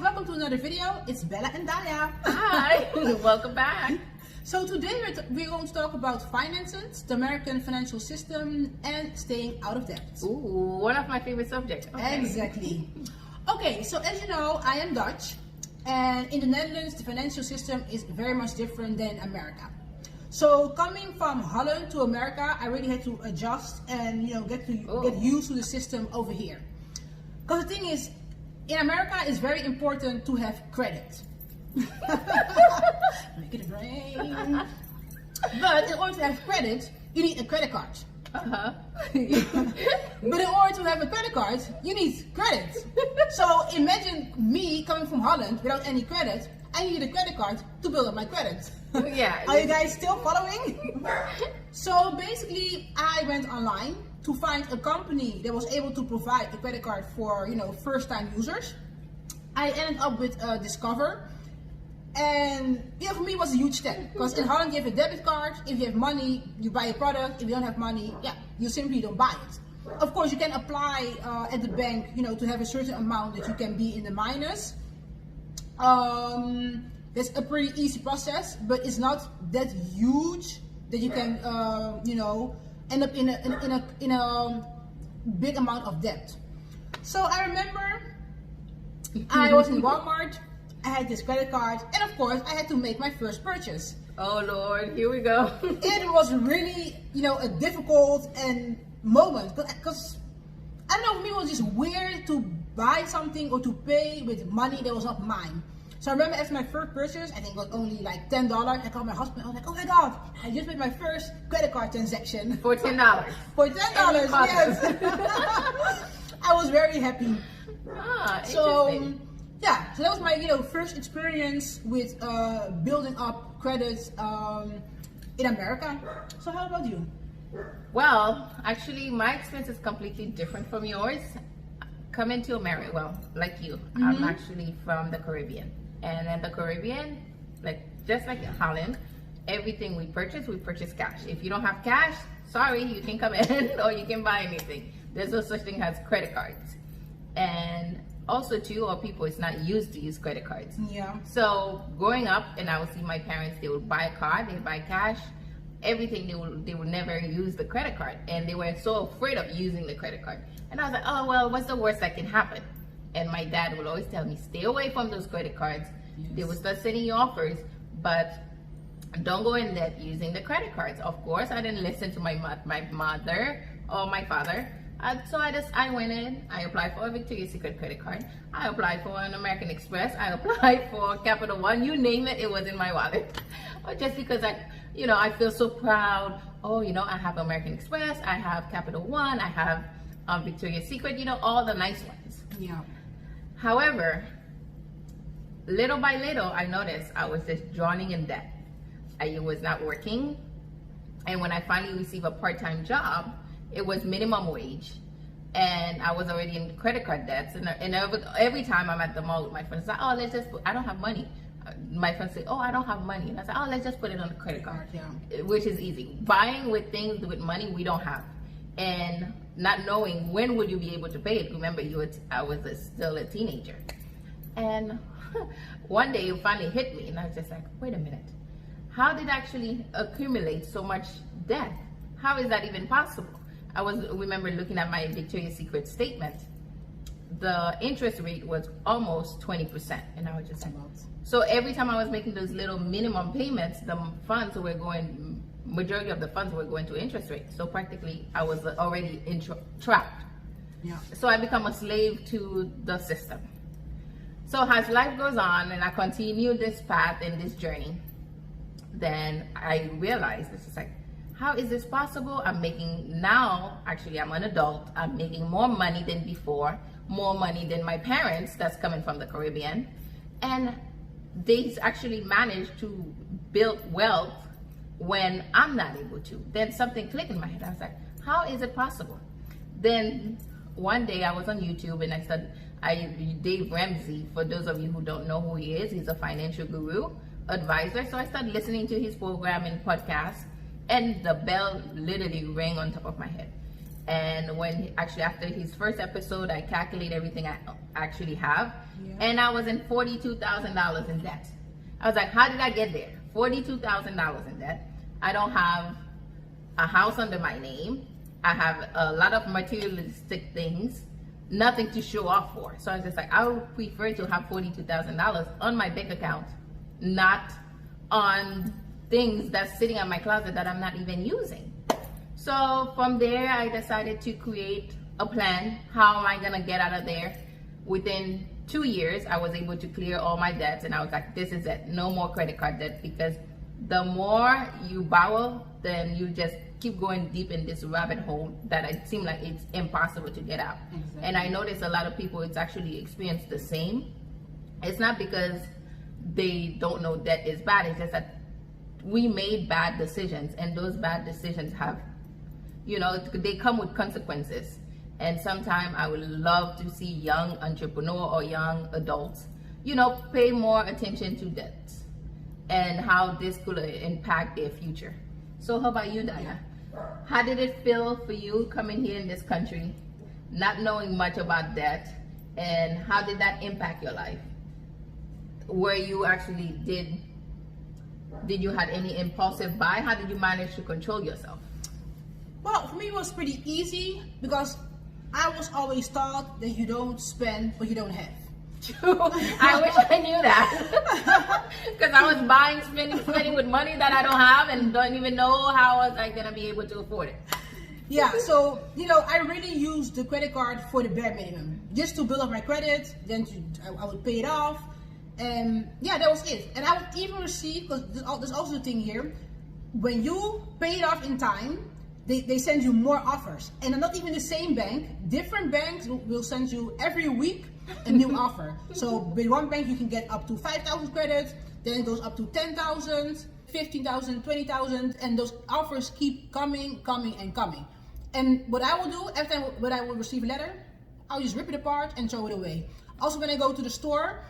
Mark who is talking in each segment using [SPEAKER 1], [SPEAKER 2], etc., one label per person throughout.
[SPEAKER 1] welcome to another video. It's Bella and Daya.
[SPEAKER 2] Hi, welcome back.
[SPEAKER 1] So today we're going to talk about finances, the American financial system, and staying out of debt.
[SPEAKER 2] Ooh, one of my favorite subjects. Okay.
[SPEAKER 1] Exactly. Okay, so as you know, I am Dutch, and in the Netherlands, the financial system is very much different than America. So coming from Holland to America, I really had to adjust and get used to the system over here. Because the thing is, in America, it's very important to have credit. Make it rain. But in order to have credit, you need a credit card.
[SPEAKER 2] Uh-huh.
[SPEAKER 1] But in order to have a credit card, you need credit. So imagine me coming from Holland without any credit. I need a credit card to build up my credit.
[SPEAKER 2] Yeah.
[SPEAKER 1] Are you guys still following? So basically, I went online to find a company that was able to provide a credit card for first-time users. I ended up with Discover, and for me it was a huge step, because in Holland you have a debit card. If you have money, you buy a product. If you don't have money, you simply don't buy it. Of course, you can apply at the bank, to have a certain amount that you can be in the minus. It's a pretty easy process, but it's not that huge that you can, end up in a big amount of debt. So I remember I was in Walmart. I had this credit card, and of course, I had to make my first purchase.
[SPEAKER 2] Oh Lord, here we go.
[SPEAKER 1] It was really, a difficult moment, because I don't know, for me it was just weird to buy something or to pay with money that was not mine. So I remember after my first purchase, I think it was only like $10. I called my husband. I was like, "Oh my God, I just made my first credit card transaction
[SPEAKER 2] For $10.
[SPEAKER 1] For $10, yes." I was very happy. So that was my first experience with building up credits in America. So how about you?
[SPEAKER 2] Well, actually, my experience is completely different from yours. Coming to America, well, like you, I'm actually from the Caribbean, and in the Caribbean, just like Holland, everything we purchase cash. If you don't have cash, sorry, you can come in or you can buy anything. There's no such thing as credit cards. And also too, our people is not used to use credit cards.
[SPEAKER 1] Yeah.
[SPEAKER 2] So growing up, and I would see my parents, they would buy a card, they'd buy cash, everything, they would never use the credit card, and they were so afraid of using the credit card. And I was like, oh well, what's the worst that can happen? And my dad would always tell me, stay away from those credit cards.
[SPEAKER 1] Yes. They
[SPEAKER 2] They would start sending you offers, but don't go in debt using the credit cards. Of course, I didn't listen to my mother or my father. So I went in, I applied for a Victoria's Secret credit card. I applied for an American Express. I applied for Capital One. You name it, it was in my wallet. Or just because I feel so proud. Oh, I have American Express, I have Capital One, I have Victoria's Secret, all the nice ones.
[SPEAKER 1] Yeah.
[SPEAKER 2] However, little by little, I noticed I was just drowning in debt. I was not working. And when I finally received a part-time job, it was minimum wage. And I was already in credit card debts. And every time I'm at the mall with my friends, like, oh, I don't have money. My friends say, oh, I don't have money. And I say, oh, let's just put it on the credit card.
[SPEAKER 1] Yeah.
[SPEAKER 2] Which is easy. Buying with things with money we don't have. And not knowing when would you be able to pay it. Remember, I was still a teenager. And one day it finally hit me, and I was just like, wait a minute. How did I actually accumulate so much debt? How is that even possible? I remember looking at my Victoria's Secret statement. The interest rate was almost 20%, and I was just like, so every time I was making those little minimum payments, the funds were going, majority of the funds were going to interest rate. So practically I was already trapped.
[SPEAKER 1] Yeah.
[SPEAKER 2] So I become a slave to the system. So as life goes on and I continue this path and this journey, then I realized this is like, how is this possible? I'm an adult. I'm making more money than before, more money than my parents that's coming from the Caribbean. And they actually managed to build wealth when I'm not able to. Then something clicked in my head. I was like, how is it possible? Then one day I was on YouTube and I said, Dave Ramsey, for those of you who don't know who he is, he's a financial guru, advisor. So I started listening to his program and podcast, and the bell literally rang on top of my head. And after his first episode, I calculate everything I actually have,
[SPEAKER 1] Yeah.
[SPEAKER 2] and I was in $42,000 in debt. I was like, how did I get there? $42,000 in debt. I don't have a house under my name. I have a lot of materialistic things, nothing to show off for. So I was just like, I would prefer to have $42,000 on my bank account, not on things that's sitting in my closet that I'm not even using. So from there, I decided to create a plan. How am I gonna get out of there? Within 2 years, I was able to clear all my debts, and I was like, this is it, no more credit card debt, because the more you borrow, then you just keep going deep in this rabbit hole that it seems like it's impossible to get out.
[SPEAKER 1] Exactly.
[SPEAKER 2] And I notice a lot of people, it's actually experienced the same. It's not because they don't know debt is bad, it's just that we made bad decisions, and those bad decisions have, they come with consequences. And sometimes I would love to see young entrepreneur or young adults, pay more attention to debt and how this could impact their future. So how about you, Daya? How did it feel for you coming here in this country, not knowing much about debt, and how did that impact your life? Where you actually did you have any impulsive buy? How did you manage to control yourself?
[SPEAKER 1] Well, for me it was pretty easy because I was always taught that you don't spend what you don't have.
[SPEAKER 2] I wish I knew that, because I was buying, spending with money that I don't have and don't even know how was I gonna be able to afford it.
[SPEAKER 1] Yeah, so I really used the credit card for the bare minimum, just to build up my credit. Then I would pay it off, and yeah, that was it. And I would even receive, because there's also the thing here, when you pay it off in time, they send you more offers, and not even the same bank. Different banks will send you every week a new offer. So with one bank you can get up to 5,000 credits, then it goes up to 10,000, 15,000, 20,000, and those offers keep coming. And what I will do every time when I will receive a letter, I'll just rip it apart and throw it away. Also, when I go to the store,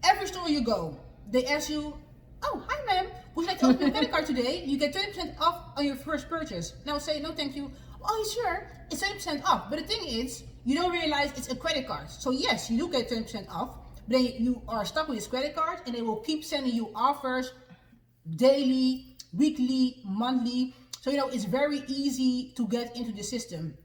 [SPEAKER 1] every store you go, they ask you, oh, hi ma'am, would you like to open a credit card today? You get 20% off on your first purchase. And I'll say, no thank you. Oh, sure, it's 20% off. But the thing is, you don't realize it's a credit card. So yes, you do get 20% off, but then you are stuck with this credit card, and they will keep sending you offers daily, weekly, monthly. So it's very easy to get into the system.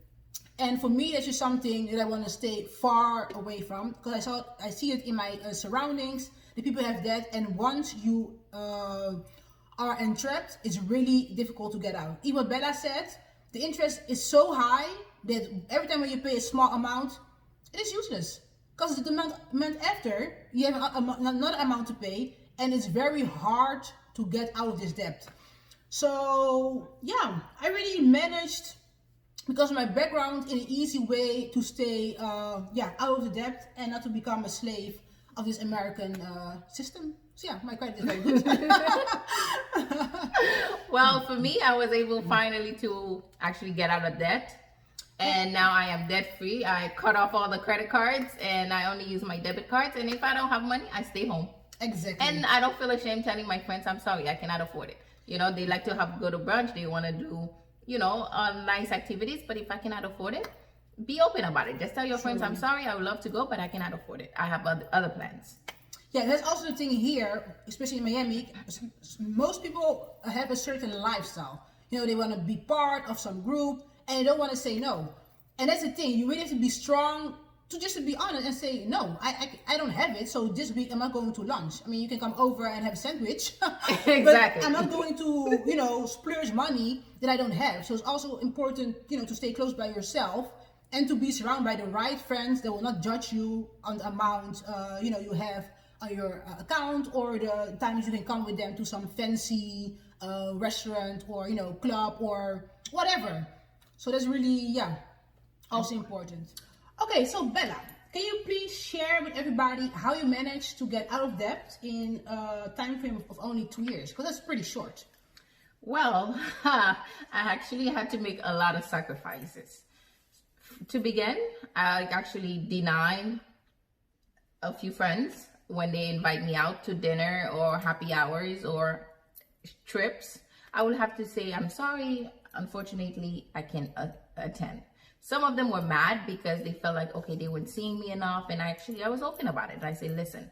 [SPEAKER 1] And for me, that's just something that I want to stay far away from, because I see it in my surroundings. The people have that, and once you are entrapped, it's really difficult to get out. Even what Bella said, the interest is so high that every time when you pay a small amount, it is useless, because the month after you have another amount to pay, and it's very hard to get out of this debt. So yeah, I really managed, because of my background, in an easy way to stay out of the debt and not to become a slave of this American system. So yeah, my credit is very good.
[SPEAKER 2] Well, for me, I was able finally to actually get out of debt, and now I am debt free. I cut off all the credit cards, and I only use my debit cards, and if I don't have money, I stay home.
[SPEAKER 1] Exactly.
[SPEAKER 2] And I don't feel ashamed telling my friends, I'm sorry, I cannot afford it. They like to go to brunch, they want to do nice activities, but if I cannot afford it, be open about it. Just tell your friends, I'm sorry, I would love to go, but I cannot afford it. I have other plans.
[SPEAKER 1] Yeah, that's also the thing here, especially in Miami. Most people have a certain lifestyle. They want to be part of some group, and they don't want to say no. And that's the thing. You really have to be strong to be honest and say, no, I don't have it. So this week I'm not going to lunch. I mean, you can come over and have a sandwich.
[SPEAKER 2] Exactly.
[SPEAKER 1] But I'm not going to, splurge money that I don't have. So it's also important, to stay close by yourself, and to be surrounded by the right friends that will not judge you on the amount, you have on your account, or the times you can come with them to some fancy restaurant, or, club, or whatever. So that's really, also important. Okay, so Bella, can you please share with everybody how you managed to get out of debt in a time frame of only 2 years? Because that's pretty short.
[SPEAKER 2] Well, I actually had to make a lot of sacrifices. To begin, I actually denied a few friends when they invite me out to dinner or happy hours or trips. I would have to say, I'm sorry, unfortunately, I attend. Some of them were mad because they felt like, okay, they weren't seeing me enough. And I was open about it. I say, listen,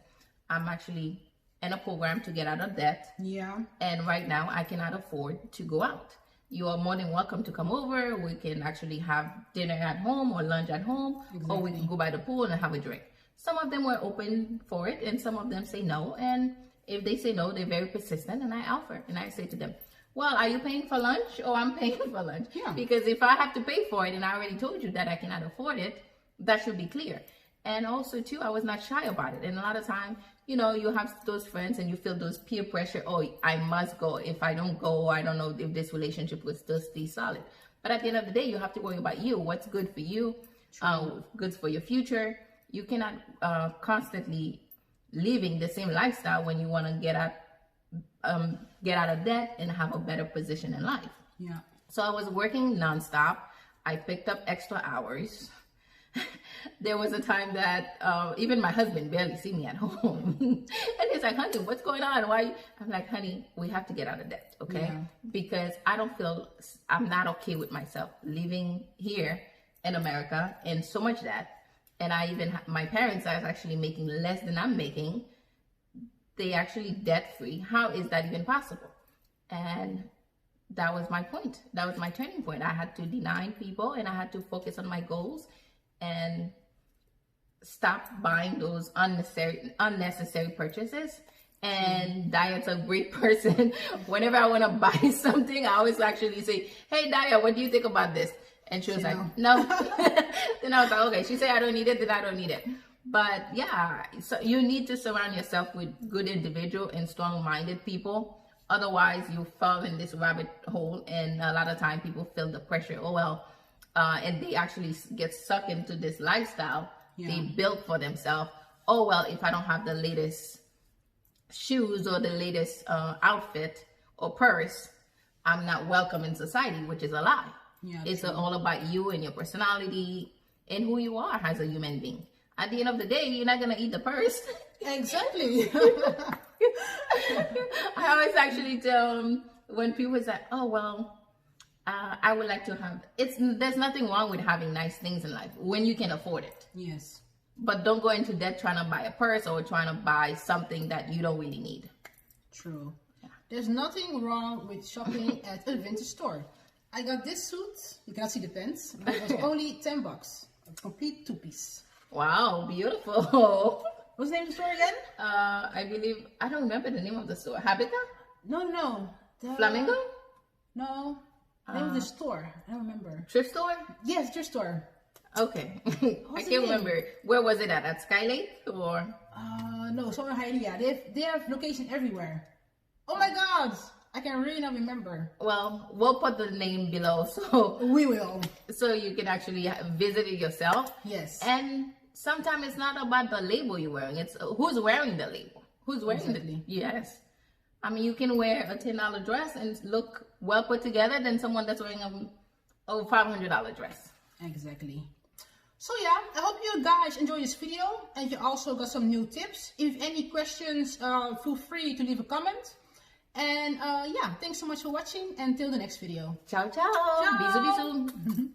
[SPEAKER 2] I'm actually in a program to get out of debt.
[SPEAKER 1] Yeah.
[SPEAKER 2] And right now I cannot afford to go out. You are more than welcome to come over. We can actually have dinner at home or lunch at home, exactly. Or we can go by the pool and have a drink. Some of them were open for it and some of them say no. And if they say no, they're very persistent and I offer. And I say to them, well, are you paying for lunch or I'm paying for lunch?
[SPEAKER 1] Yeah.
[SPEAKER 2] Because if I have to pay for it and I already told you that I cannot afford it, that should be clear. And also too, I was not shy about it. And a lot of time, you know, you have those friends and you feel those peer pressure. Oh, I must go. If I don't go, I don't know if this relationship will still stay solid. But at the end of the day, you have to worry about you. What's good for you, good for your future. You cannot constantly living the same lifestyle when you want to get out of debt and have a better position in life.
[SPEAKER 1] Yeah. So
[SPEAKER 2] I was working nonstop. I picked up extra hours. There was a time that even my husband barely see me at home. And he's like, honey, what's going on? Why? I'm like, honey, we have to get out of debt, okay? Yeah. Because I'm not okay with myself living here in America and so much debt. And my parents are actually making less than I'm making. They actually debt-free. How is that even possible? And that was my point. That was my turning point. I had to deny people and I had to focus on my goals and stop buying those unnecessary purchases. And Daya's a great person. Whenever I want to buy something, I always actually say, hey, Daya, what do you think about this? And she was like, no. Then I was like, okay. She said, I don't need it, then I don't need it. But yeah, so you need to surround yourself with good individual and strong-minded people. Otherwise, you fall in this rabbit hole. And a lot of time people feel the pressure. Oh, well, and they actually get sucked into this lifestyle they built for themselves. Oh, well, if I don't have the latest shoes or the latest outfit or purse, I'm not welcome in society, which is a lie. Yeah, it's all about you and your personality and who you are as a human being. At the end of the day, you're not going to eat the purse.
[SPEAKER 1] Exactly.
[SPEAKER 2] I always actually tell when people say, oh, well, I would like to have, there's nothing wrong with having nice things in life when you can afford it.
[SPEAKER 1] Yes.
[SPEAKER 2] But don't go into debt trying to buy a purse or trying to buy something that you don't really need.
[SPEAKER 1] True. Yeah. There's nothing wrong with shopping at a vintage store. I got this suit. You cannot see the pants, but it was only $10. A complete two-piece.
[SPEAKER 2] Wow, beautiful.
[SPEAKER 1] What's the name of the store again?
[SPEAKER 2] I don't remember the name of the store. Habitat?
[SPEAKER 1] No.
[SPEAKER 2] Flamingo?
[SPEAKER 1] No. The name of the store. I don't remember.
[SPEAKER 2] Thrift store?
[SPEAKER 1] Yes, thrift store.
[SPEAKER 2] Okay. I can't remember. Where was it at? At Sky Lake or?
[SPEAKER 1] No, somewhere in Hialeah. They have location everywhere. Oh my God. I can really not remember.
[SPEAKER 2] Well, we'll put the name below so
[SPEAKER 1] we will.
[SPEAKER 2] So you can actually visit it yourself.
[SPEAKER 1] Yes.
[SPEAKER 2] And sometimes it's not about the label you're wearing. It's who's wearing the label. Who's wearing the yes. I mean, you can wear a $10 dress and look well put together than someone that's wearing a $500 dress.
[SPEAKER 1] Exactly. So yeah, I hope you guys enjoyed this video and you also got some new tips. If any questions, feel free to leave a comment. And yeah, thanks so much for watching. Until the next video.
[SPEAKER 2] Ciao, ciao. Bisous, bisous.